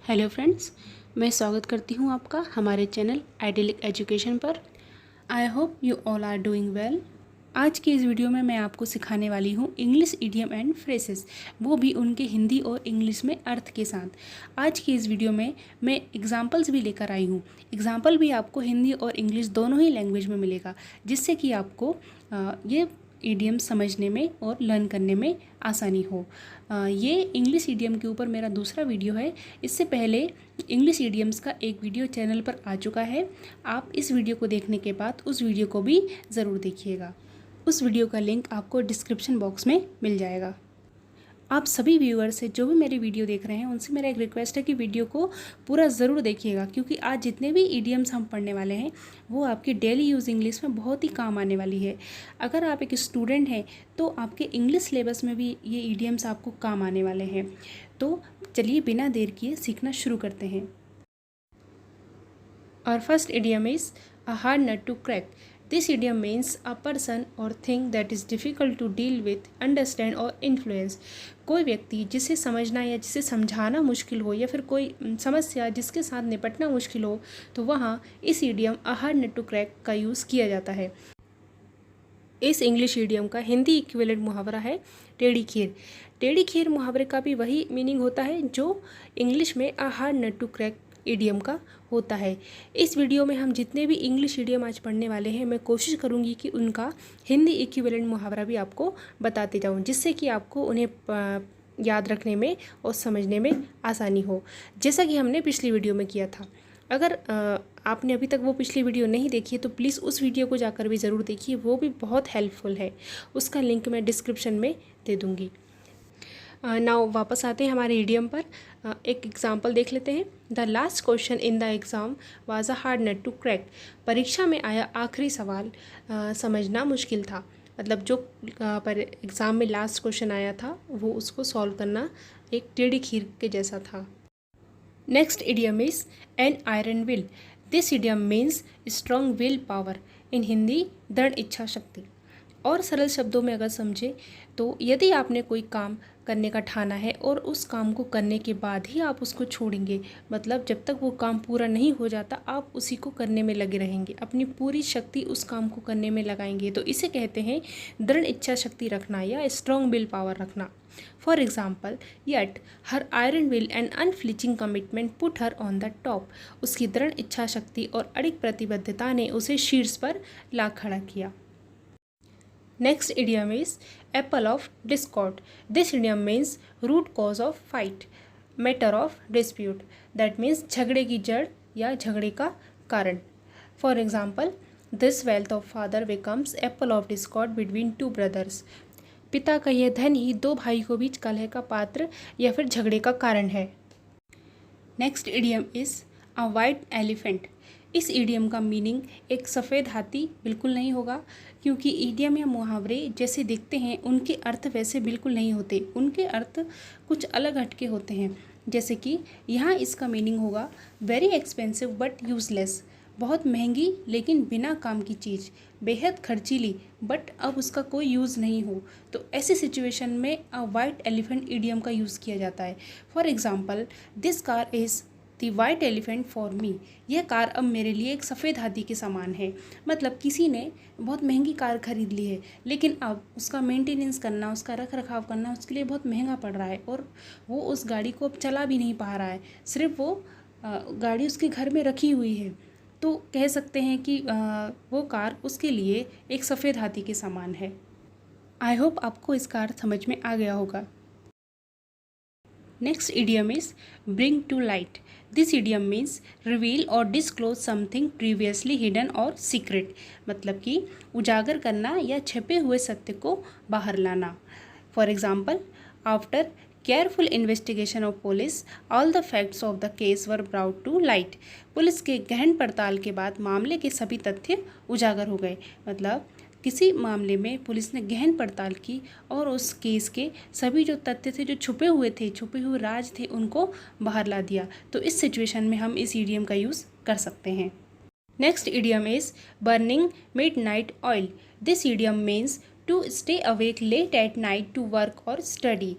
Hello friends, मैं स्वागत करती हूँ आपका हमारे चैनल आइडियलिक एजुकेशन पर। I hope you all are doing well. आज की इस वीडियो में मैं आपको सिखाने वाली हूँ इंग्लिश इडियम एंड फ्रेसेस, वो भी उनके हिंदी और इंग्लिश में अर्थ के साथ। आज की इस वीडियो में मैं एग्जाम्पल्स भी लेकर आई हूँ। एग्जाम्पल भी आपको हिंदी और इंग्लिश दोनों ही लैंग्वेज में मिलेगा, जिससे कि आपको ये ईडियम समझने में और लर्न करने में आसानी हो। ये इंग्लिश ईडियम के ऊपर मेरा दूसरा वीडियो है। इससे पहले इंग्लिश ईडियम्स का एक वीडियो चैनल पर आ चुका है। आप इस वीडियो को देखने के बाद उस वीडियो को भी ज़रूर देखिएगा। उस वीडियो का लिंक आपको डिस्क्रिप्शन बॉक्स में मिल जाएगा। आप सभी व्यूअर्स से जो भी मेरी वीडियो देख रहे हैं उनसे मेरा एक रिक्वेस्ट है कि वीडियो को पूरा ज़रूर देखिएगा, क्योंकि आज जितने भी ईडियम्स हम पढ़ने वाले हैं वो आपके डेली यूज़ इंग्लिश में बहुत ही काम आने वाली है। अगर आप एक स्टूडेंट हैं तो आपके इंग्लिश सिलेबस में भी ये ईडियम्स आपको काम आने वाले हैं। तो चलिए बिना देर किए सीखना शुरू करते हैं। Our first idiom is a hard nut to crack. This idiom means a person or thing that is difficult to deal with, understand or influence. कोई व्यक्ति जिसे समझना या जिसे समझाना मुश्किल हो, या फिर कोई समस्या जिसके साथ निपटना मुश्किल हो, तो वहाँ इस idiom a hard nut to crack का यूज़ किया जाता है। इस इंग्लिश इडियम का हिंदी इक्विवेलेंट मुहावरा है टेढ़ी खीर। टेढ़ी खीर मुहावरे का भी वही मीनिंग होता है जो इंग्लिश में a hard nut to crack idiom का होता है। इस वीडियो में हम जितने भी इंग्लिश इडियम आज पढ़ने वाले हैं, मैं कोशिश करूंगी कि उनका हिंदी इक्विवेलेंट मुहावरा भी आपको बताते जाऊं, जिससे कि आपको उन्हें याद रखने में और समझने में आसानी हो, जैसा कि हमने पिछली वीडियो में किया था। अगर आपने अभी तक वो पिछली वीडियो नहीं देखी है तो प्लीज़ उस वीडियो को जाकर भी ज़रूर देखिए, वो भी बहुत हेल्पफुल है। उसका लिंक मैं डिस्क्रिप्शन में दे दूँगी। नाउ वापस आते हैं हमारे इडियम पर। एक एग्जाम्पल देख लेते हैं। The last question in the exam was a hard nut to crack. परीक्षा में आया आखिरी सवाल समझना मुश्किल था। मतलब जो पर एग्ज़ाम में लास्ट क्वेश्चन आया था वो उसको सॉल्व करना एक टेढ़ी खीर के जैसा था। Next idiom is an iron will. This idiom means strong will power. In Hindi दृढ़ इच्छा शक्ति। और सरल शब्दों में अगर समझे तो यदि आपने कोई काम करने का ठाना है और उस काम को करने के बाद ही आप उसको छोड़ेंगे, मतलब जब तक वो काम पूरा नहीं हो जाता आप उसी को करने में लगे रहेंगे, अपनी पूरी शक्ति उस काम को करने में लगाएंगे, तो इसे कहते हैं दृढ़ इच्छा शक्ति रखना या स्ट्रॉन्ग विल पावर रखना। For example, yet her iron will and unflinching commitment put her on the top. उसकी दृढ़ इच्छा शक्ति और अड़िग प्रतिबद्धता ने उसे शीर्ष पर ला खड़ा किया। Next idiom is apple of discord. This idiom means root cause of fight, matter of dispute. That means झगड़े की जड़ या झगड़े का कारण। For example, this wealth of father becomes apple of discord between two brothers. पिता का यह धन ही दो भाई को बीच कलह का पात्र या फिर झगड़े का कारण है। Next idiom is a white elephant. इस ईडियम का मीनिंग एक सफ़ेद हाथी बिल्कुल नहीं होगा, क्योंकि ईडियम या मुहावरे जैसे दिखते हैं उनके अर्थ वैसे बिल्कुल नहीं होते। उनके अर्थ कुछ अलग हटके होते हैं। जैसे कि यहाँ इसका मीनिंग होगा वेरी एक्सपेंसिव बट यूज़लेस। बहुत महंगी लेकिन बिना काम की चीज़, बेहद खर्चीली बट अब उसका कोई यूज़ नहीं हो। तो ऐसी सिचुएशन में अ वाइट एलिफेंट ईडियम का यूज़ किया जाता है। For example, this car is the white elephant for me. यह कार अब मेरे लिए एक सफ़ेद हाथी के समान है। मतलब किसी ने बहुत महंगी कार खरीद ली है, लेकिन अब उसका मेंटेनेंस करना, उसका रख रखाव करना उसके लिए बहुत महंगा पड़ रहा है, और वो उस गाड़ी को अब चला भी नहीं पा रहा है। सिर्फ वो गाड़ी उसके घर में रखी हुई है। तो कह सकते हैं कि वो कार उसके लिए एक सफ़ेद हाथी के समान है। आई होप आपको इसका अर्थ समझ में आ गया होगा। Next idiom is bring to light. This idiom means reveal or disclose something previously hidden or secret. मतलब कि उजागर करना या छिपे हुए सत्य को बाहर लाना। For example, after careful investigation of police, all the facts of the case were brought to light. Police के गहन पड़ताल के बाद मामले के सभी तथ्य उजागर हो गए। मतलब किसी मामले में पुलिस ने गहन पड़ताल की और उस केस के सभी जो तथ्य थे, जो छुपे हुए राज थे, उनको बाहर ला दिया। तो इस सिचुएशन में हम इस ईडियम का यूज़ कर सकते हैं। Next idiom is burning midnight oil. This idiom means to stay awake late at night to work और स्टडी।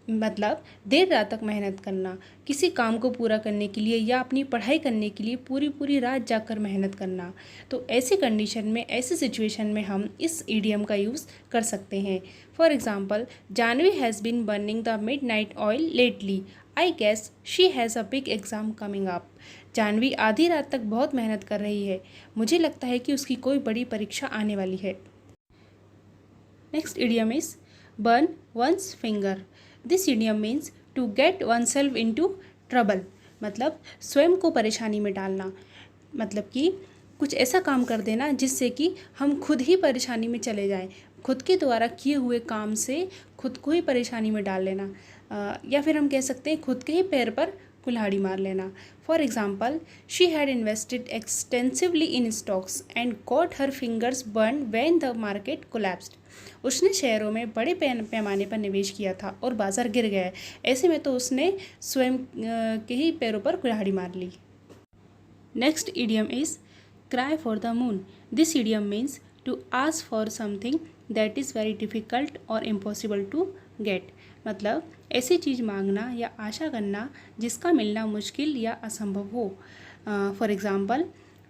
मतलब देर रात तक मेहनत करना, किसी काम को पूरा करने के लिए या अपनी पढ़ाई करने के लिए पूरी पूरी रात जाकर मेहनत करना। तो ऐसी कंडीशन में, ऐसी सिचुएशन में हम इस इडियम का यूज़ कर सकते हैं। For example, Janvi has been burning the midnight oil lately, I guess she has a big exam coming up. Janvi आधी रात तक बहुत मेहनत कर रही है, मुझे लगता है कि उसकी कोई बड़ी परीक्षा आने वाली है। Next idiom is burn one's finger. This idiom means to get oneself into trouble. मतलब स्वयं को परेशानी में डालना, मतलब कि कुछ ऐसा काम कर देना जिससे कि हम खुद ही परेशानी में चले जाएं, खुद के द्वारा किए हुए काम से खुद को ही परेशानी में डाल लेना, या फिर हम कह सकते हैं खुद के ही पैर पर कुल्हाड़ी मार लेना। For example, she had invested extensively in stocks and got her fingers burn when the market collapsed. उसने शेयरों में बड़े पैमाने पर निवेश किया था और बाजार गिर गया। ऐसे में तो उसने स्वयं के ही पैरों पर कुल्हाड़ी मार ली। Next idiom is cry for the moon. This idiom means to ask for something that is very difficult और इम्पॉसिबल टू गेट. मतलब ऐसी चीज़ मांगना या आशा करना जिसका मिलना मुश्किल या असंभव हो. For example,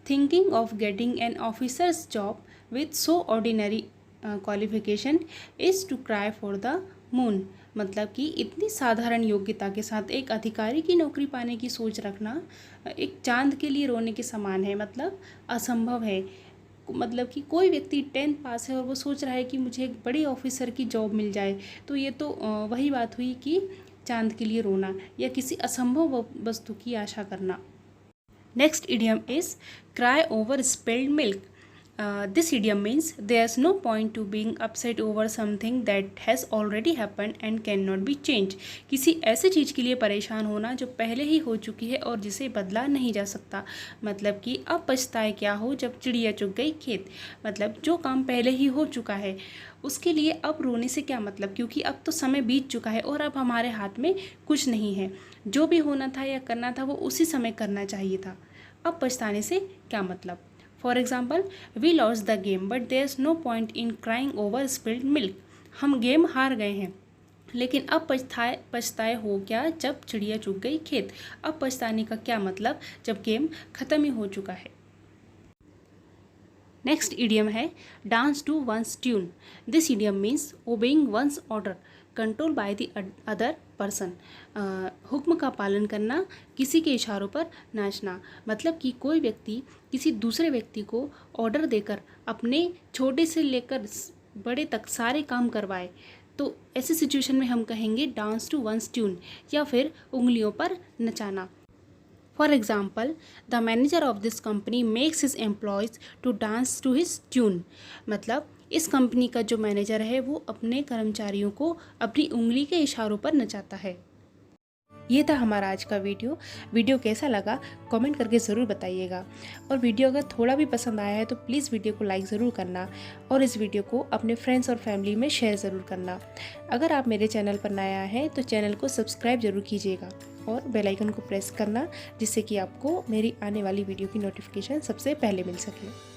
thinking of getting an officer's job with so ordinary qualification is to cry for the moon. मतलब कि इतनी साधारण योग्यता के साथ एक अधिकारी की नौकरी पाने की सोच रखना एक चांद के लिए रोने के समान है, मतलब असंभव है. मतलब कि कोई व्यक्ति 10th पास है और वो सोच रहा है कि मुझे एक बड़े ऑफिसर की जॉब मिल जाए, तो ये तो वही बात हुई कि चांद के लिए रोना या किसी असंभव वस्तु की आशा करना. Next idiom is cry over spilled milk. This idiom means there's no point to being upset over something that has already happened and cannot be changed. किसी ऐसी चीज़ के लिए परेशान होना जो पहले ही हो चुकी है और जिसे बदला नहीं जा सकता. मतलब कि अब पछताए क्या हो जब चिड़िया चुग गई खेत. मतलब जो काम पहले ही हो चुका है उसके लिए अब रोने से क्या मतलब, क्योंकि अब तो समय बीत चुका है और अब हमारे हाथ में कुछ नहीं है. जो भी होना था या करना था वो उसी समय करना चाहिए था. अब पछताने से क्या मतलब. For example, we loss the game but there is no point in crying over spilled milk. हम गेम हार गए हैं लेकिन अब पछताए हो क्या जब चिड़िया चुग गई खेत. अब पछताने का क्या मतलब जब गेम ख़त्म ही हो चुका है. नेक्स्ट इडियम है dance to one's tune. This idiom means obeying one's order control by the other person. हुक्म का पालन करना, किसी के इशारों पर नाचना. मतलब कि कोई व्यक्ति किसी दूसरे व्यक्ति को ऑर्डर देकर अपने छोटे से लेकर बड़े तक सारे काम करवाए, तो ऐसी सिचुएशन में हम कहेंगे डांस टू वंस ट्यून, या फिर उंगलियों पर नचाना. For example, the manager of this company makes his employees to dance to his tune. मतलब इस कंपनी का जो मैनेजर है वो अपने कर्मचारियों को अपनी उंगली के इशारों पर नचाता है. ये था हमारा आज का वीडियो कैसा लगा कमेंट करके ज़रूर बताइएगा. और वीडियो अगर थोड़ा भी पसंद आया है तो प्लीज़ वीडियो को लाइक ज़रूर करना और इस वीडियो को अपने फ्रेंड्स और फैमिली में शेयर ज़रूर करना. अगर आप मेरे चैनल पर नया हैं तो चैनल को सब्सक्राइब ज़रूर कीजिएगा और बेल आइकन को प्रेस करना, जिससे कि आपको मेरी आने वाली वीडियो की नोटिफिकेशन सबसे पहले मिल सके.